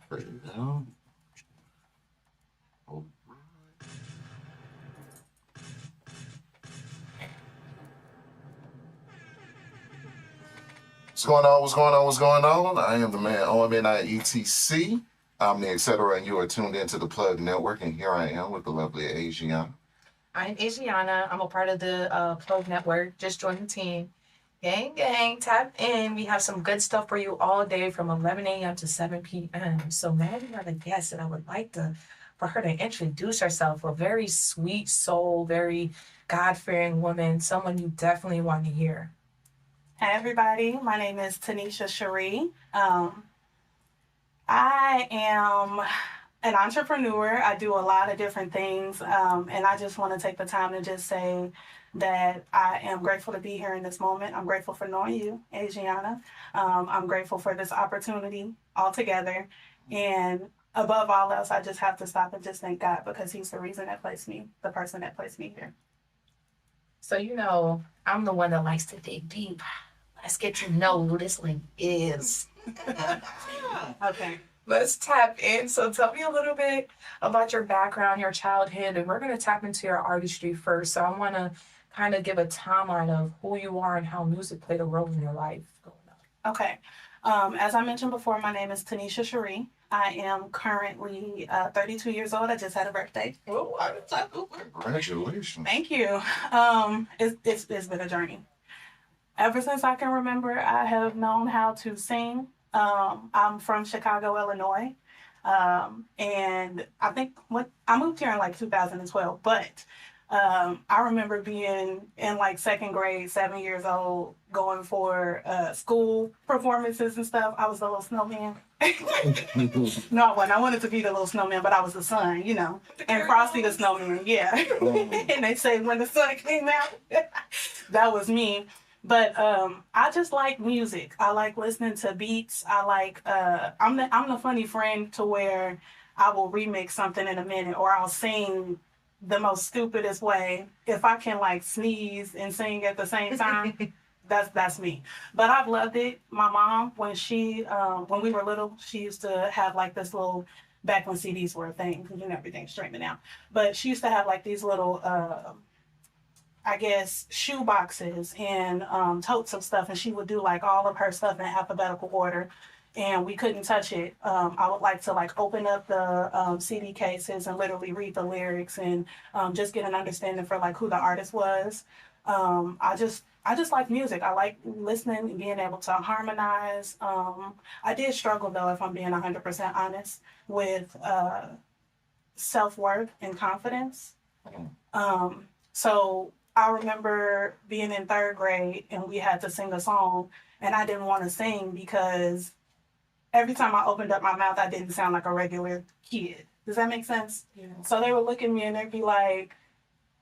There you go. Oh, what's going on? What's going on? What's going on? I am the man OMNI I'm the etc. And you are tuned into the Plug Network. And here I am with the lovely Asiana. I'm Asiana. I'm a part of the Plug Network. Just joined the team. Gang, gang, tap in. We have some good stuff for you all day from 11 a.m. to 7 p.m. So now we have a guest, and I would like for her to introduce herself. A very sweet soul, very God-fearing woman. Someone you definitely want to hear. Hi, everybody. My name is Tanesha Cheri. I am an entrepreneur. I do a lot of different things, and I just want to take the time to just say that I am grateful to be here in this moment. I'm grateful for knowing you, Adriana. I'm grateful for this opportunity altogether. And above all else, I just have to stop and just thank God because He's the reason that placed me, the person that placed me here. So, I'm the one that likes to dig deep. Let's get to know who this link is. Okay. Let's tap in. So tell me a little bit about your background, your childhood, and we're going to tap into your artistry first. So I want to kind of give a timeline of who you are and how music played a role in your life growing up. Okay. As I mentioned before, my name is Tanesha Cheri. I am currently 32 years old. I just had a birthday. Oh, Congratulations. Thank you. It's been a journey. Ever since I can remember, I have known how to sing. I'm from Chicago, Illinois. And I think I moved here in like 2012, but I remember being in like second grade, 7 years old, going for school performances and stuff. I was the little snowman. No, I wasn't. I wanted to be the little snowman, but I was the sun, and Frosty the snowman, yeah. And they say when the sun came out, that was me. But I just like music. I like listening to beats. I like I'm the funny friend to where I will remix something in a minute, or I'll sing the most stupidest way. If I can like sneeze and sing at the same time, that's me. But I've loved it. My mom, when we were little, she used to have like this little, back when CDs were a thing, everything's streaming now. But she used to have like these little I guess, shoe boxes and totes of stuff, and she would do like all of her stuff in alphabetical order, and we couldn't touch it. I would like to like open up the CD cases and literally read the lyrics and just get an understanding for like who the artist was. I just like music. I like listening and being able to harmonize. I did struggle though, if I'm being 100% honest, with self-worth and confidence. So I remember being in third grade and we had to sing a song, and I didn't want to sing because every time I opened up my mouth, I didn't sound like a regular kid. Does that make sense? Yeah. So they would look at me and they'd be like,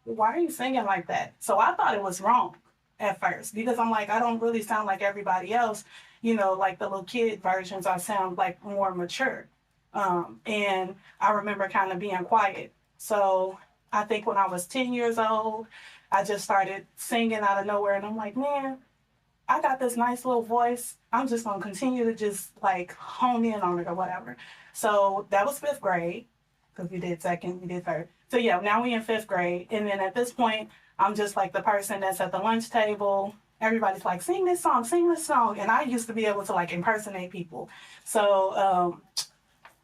why are you singing like that? So I thought it was wrong at first because I'm like, I don't really sound like everybody else. Like the little kid versions, I sound like more mature. And I remember kind of being quiet. So I think when I was 10 years old, I just started singing out of nowhere, and I'm like, man, I got this nice little voice. I'm just gonna continue to just like hone in on it or whatever. So that was fifth grade, because we did second, we did third. So yeah, now we in fifth grade, and then at this point, I'm just like the person that's at the lunch table. Everybody's like, sing this song, and I used to be able to like impersonate people. So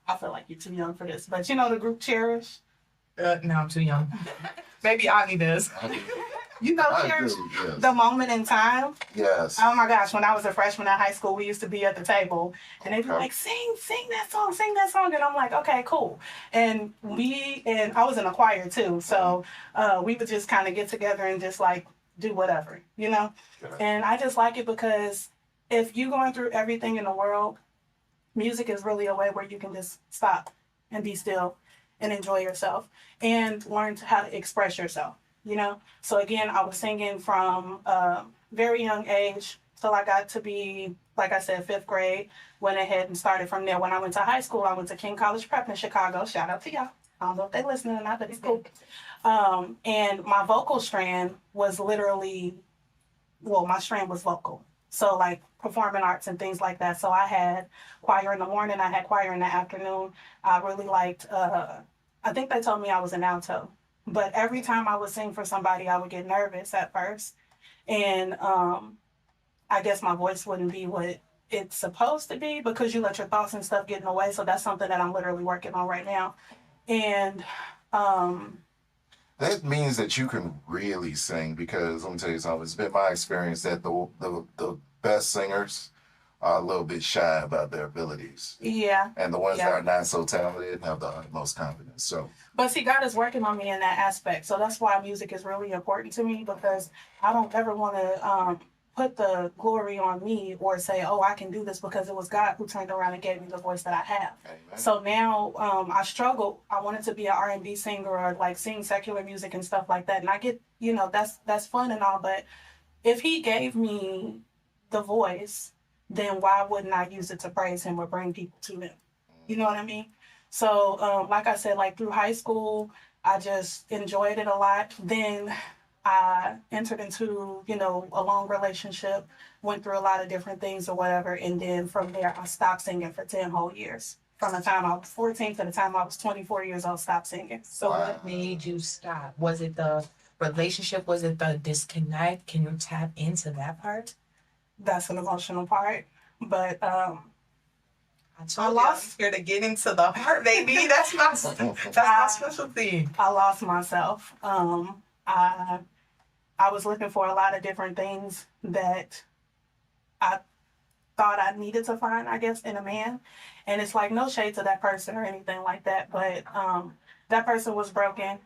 I feel like you're too young for this, but the group Cherish. No, I'm too young. Maybe Ani does. Cherish, Yes. the moment in time. Yes. Oh my gosh, when I was a freshman in high school, we used to be at the table and they'd be like, sing that song. And I'm like, okay, cool. And I was in a choir too. So we would just kind of get together and just like do whatever. And I just like it because if you're going through everything in the world, music is really a way where you can just stop and be still and enjoy yourself and learn how to express yourself. So again, I was singing from a very young age till I got to be, like I said, fifth grade. Went ahead and started from there. When I went to high school, I went to King College Prep in Chicago. Shout out to y'all. I don't know if they're listening or not, but it's cool. And my vocal strand was literally, my strand was vocal. So like performing arts and things like that. So I had choir in the morning, I had choir in the afternoon. I really liked, I think they told me I was an alto. But every time I would sing for somebody, I would get nervous at first. And I guess my voice wouldn't be what it's supposed to be because you let your thoughts and stuff get in the way. So that's something that I'm literally working on right now. And That means that you can really sing because let me tell you something. It's been my experience that the best singers are a little bit shy about their abilities, yeah. and the ones that Yeah. are not so talented have the utmost confidence. So But see, God is working on me in that aspect. So that's why music is really important to me because I don't ever want to put the glory on me or say, oh, I can do this because it was God who turned around and gave me the voice that I have. amen. So now I struggle. I wanted to be an R&B singer or like sing secular music and stuff like that. And I get, that's fun and all. But if he gave me the voice, then why wouldn't I use it to praise him or bring people to him? You know what I mean? So, like I said, like through high school, I just enjoyed it a lot. Then I entered into, a long relationship, went through a lot of different things or whatever. And then from there, I stopped singing for 10 whole years. From the time I was 14 to the time I was 24 years old, stopped singing. So Wow. what made you stop? Was it the relationship? Was it the disconnect? Can you tap into that part? That's an emotional part. But I I lost- you, I'm here to get into the heart, baby. That's my specialty. I lost myself. I was looking for a lot of different things that I thought I needed to find, I guess, in a man. And it's like no shade to that person or anything like that, but that person was broken.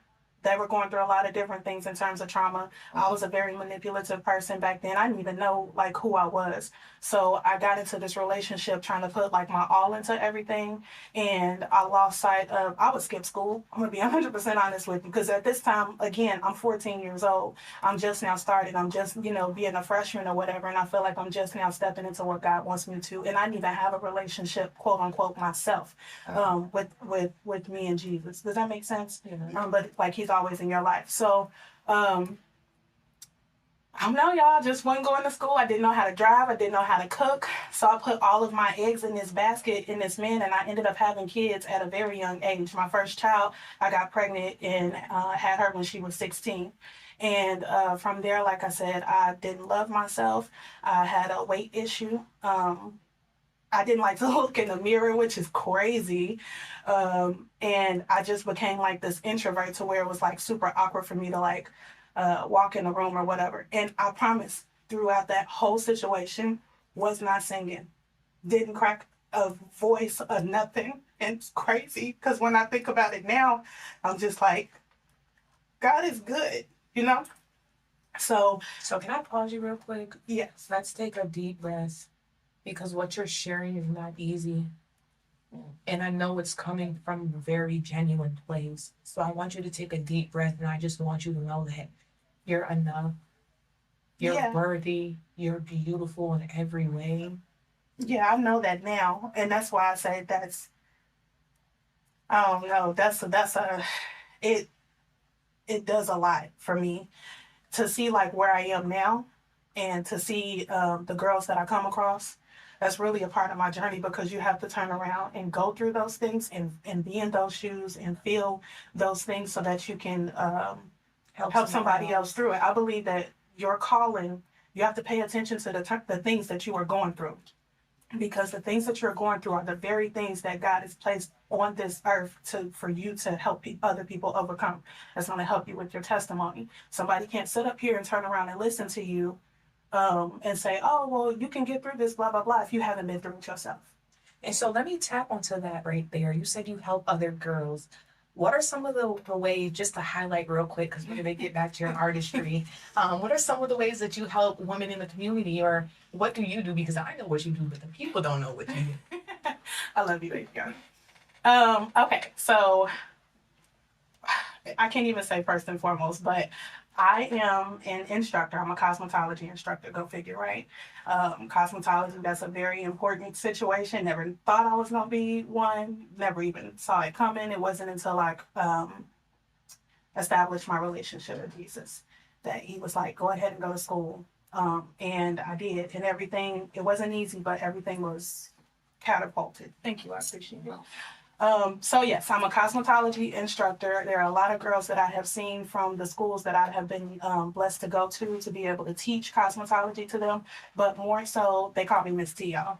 They were going through a lot of different things in terms of trauma. I was a very manipulative person back then. I didn't even know like who I was. So I got into this relationship trying to put like my all into everything. And I lost sight of, I would skip school. I'm going to be 100% honest with you. Because at this time, again, I'm 14 years old. I'm just now started. I'm just, being a freshman or whatever. And I feel like I'm just now stepping into what God wants me to. And I didn't even have a relationship, quote unquote, myself with me and Jesus. Does that make sense? Yeah. But like he's always in your life. So I don't know, y'all. Just wasn't going to school. I didn't know how to drive. I didn't know how to cook. So I put all of my eggs in this basket in this man, and I ended up having kids at a very young age. My first child, I got pregnant and had her when she was 16. And from there, like I said, I didn't love myself. I had a weight issue. I didn't like to look in the mirror, which is crazy. And I just became like this introvert to where it was like super awkward for me to like walk in a room or whatever. And I promise throughout that whole situation, was not singing, didn't crack a voice or nothing. And it's crazy because when I think about it now, I'm just like, God is good, So So can I pause you real quick? yes, Let's take a deep breath because what you're sharing is not easy. And I know it's coming from a very genuine place. So I want you to take a deep breath and I just want you to know that you're enough. You're Yeah. worthy. You're beautiful in every way. yeah, I know that now, and that's why I say I don't know, it it does a lot for me to see like where I am now and to see the girls that I come across. That's really a part of my journey because you have to turn around and go through those things and be in those shoes and feel those things so that you can help somebody else through it. I believe that your calling, you have to pay attention to the things that you are going through because the things that you're going through are the very things that God has placed on this earth for you to help other people overcome. That's going to help you with your testimony. Somebody can't sit up here and turn around and listen to you and say, oh, well, you can get through this, blah, blah, blah, if you haven't been through it yourself. And so let me tap onto that right there. You said you help other girls. What are some of the ways, just to highlight real quick, because we're going to get back to your artistry, what are some of the ways that you help women in the community, or what do you do? Because I know what you do, but the people don't know what you do. I love you, baby girl. Okay, so I can't even say first and foremost, but I am an instructor. I'm a cosmetology instructor. Go figure, right? Cosmetology, that's a very important situation. Never thought I was going to be one. Never even saw it coming. It wasn't until I established my relationship with Jesus that he was like, go ahead and go to school. And I did, and everything, it wasn't easy, but everything was catapulted. Thank you, I appreciate it. So yes, I'm a cosmetology instructor. There are a lot of girls that I have seen from the schools that I have been blessed to go to be able to teach cosmetology to them. But more so, they call me Miss T, y'all.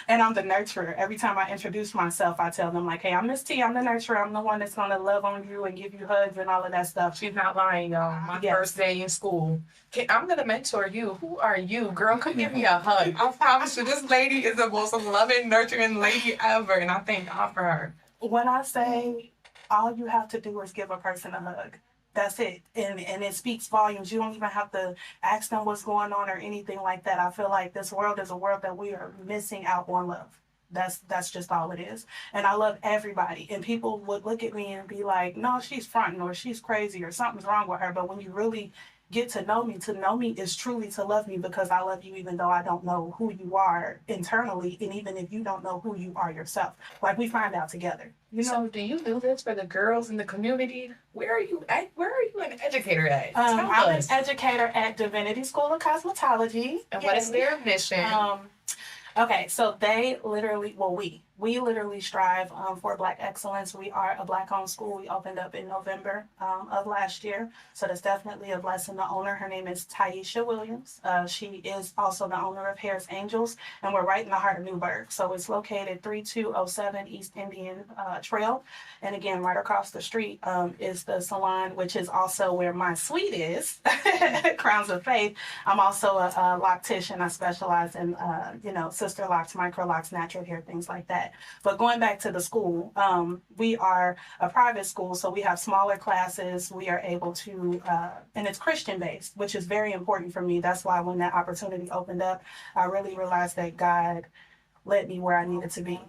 And I'm the nurturer. Every time I introduce myself, I tell them like, "Hey, I'm Miss T. I'm the nurturer. I'm the one that's gonna love on you and give you hugs and all of that stuff." She's not lying, y'all. My Yes. first day in school. I'm gonna mentor you. Who are you, girl? Come give me a hug. I promise you, this lady is the most loving, nurturing lady ever, and I thank God for her. When I say all you have to do is give a person a hug, that's it. And it speaks volumes. You don't even have to ask them what's going on or anything like that. I feel like this world is a world that we are missing out on love. That's just all it is. And I love everybody. And people would look at me and be like, "No, she's fronting or she's crazy or something's wrong with her." But when you really get to know me is truly to love me because I love you even though I don't know who you are internally, and even if you don't know who you are yourself. Like, we find out together. You know? So, do you do this for the girls in the community? Where are you at? Where are you an educator at? I'm Tell an us. educator at Divinity School of Cosmetology. And what is their mission? Okay, so they literally, well, we literally strive for Black excellence. We are a Black-owned school. We opened up in November of last year, so that's definitely a blessing. The owner, her name is Tanesha Williams. She is also the owner of Harris Angels, and we're right in the heart of Newburgh. So it's located 3207 East Indian Trail, and again, right across the street is the salon, which is also where my suite is, Crowns of Faith. I'm also a loctician. I specialize in, sister locks, micro locks, natural hair, things like that. But going back to the school, we are a private school, so we have smaller classes. We are able to, and it's Christian based, which is very important for me. That's why when that opportunity opened up, I really realized that God led me where I needed to be.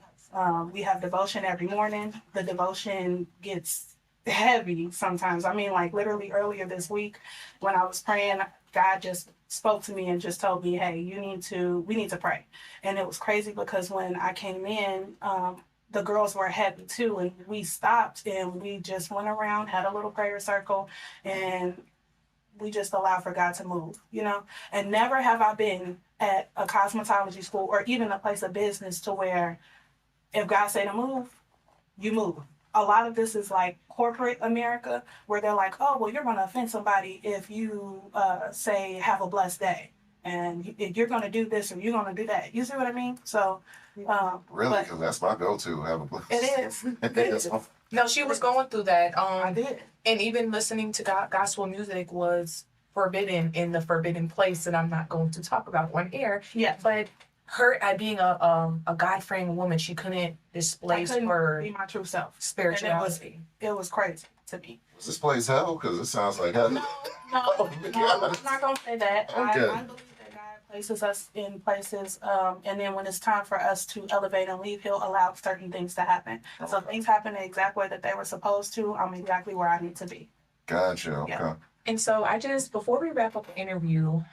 We have devotion every morning. The devotion gets heavy sometimes. I mean, like literally earlier this week when I was praying, God just spoke to me and just told me, "Hey, we need to pray." And it was crazy because when I came in, the girls were happy too. And we stopped and we just went around, had a little prayer circle, and we just allowed for God to move, And never have I been at a cosmetology school or even a place of business to where if God say to move, you move. A lot of this is like corporate America where they're like, "Oh, well, you're going to offend somebody if you say have a blessed day. And you're going to do this or you're going to do that." You see what I mean? So, Really, because that's my go-to. Have a blessed. It is. That's my- No, she was going through that. I did. And even listening to gospel music was forbidden in the forbidden place that I'm not going to talk about on air. Yeah. But her, being a God-fearing woman, she couldn't display her be my true self. spirituality. It was crazy to me. Was this place hell? Because it sounds like hell. No, Oh, I'm God. not going to say that. Okay. I believe that God places us in places, and then when it's time for us to elevate and leave, He'll allow certain things to happen. So things happen the exact way that they were supposed to. I'm exactly where I need to be. Gotcha. Okay. Yeah. And so before we wrap up the interview,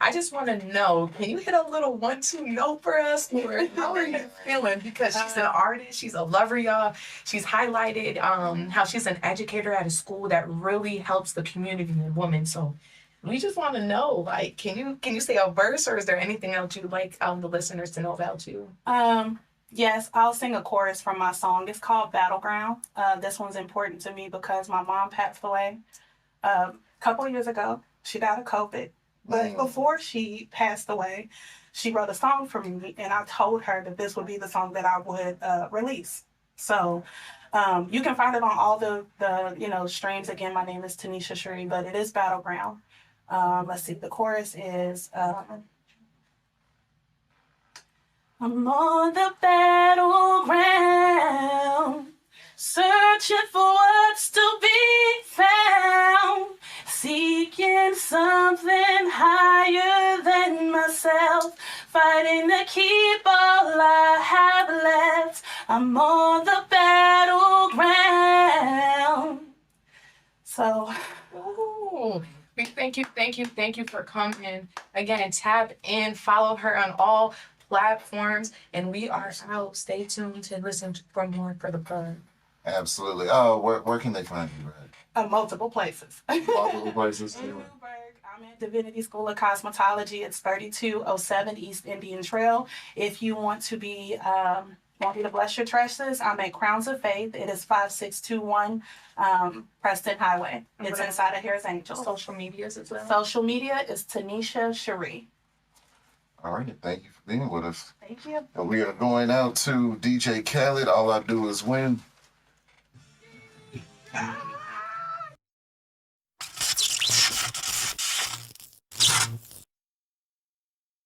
I just want to know, can you hit a little 1-2 note for us? Or how are you feeling? Because she's an artist, she's a lover, y'all. She's highlighted how she's an educator at a school that really helps the community and women. So we just want to know, like, can you say a verse, or is there anything else you'd like the listeners to know about you? Yes, I'll sing a chorus from my song. It's called Battleground. This one's important to me because my mom passed away a couple of years ago. She died of COVID. But before she passed away, she wrote a song for me, and I told her that this would be the song that I would release. So you can find it on all the streams. Again, my name is Tanesha Cheri, but it is Battleground. Let's see. The chorus is, "I'm on the battleground, searching for what's to be found, seeking something higher than myself, fighting to keep all I have left. I'm on the battleground." So, Ooh, we thank you for coming. Again, tap in, follow her on all platforms, and we are out. Stay tuned to listen for more for the fun. Absolutely. Oh, where can they find you, Red? multiple places. Multiple places. In Newburgh, I'm in Divinity School of Cosmetology. It's 3207 East Indian Trail. If you want to be, want me to bless your tresses, I'm at Crowns of Faith. It is 5621 Preston Highway. It's Okay. inside of Harris Angels. Social medias as well. Social media is Tanesha Cheri. All right, thank you for being with us. Thank you. And we are going out to DJ Khaled. All I Do Is Win.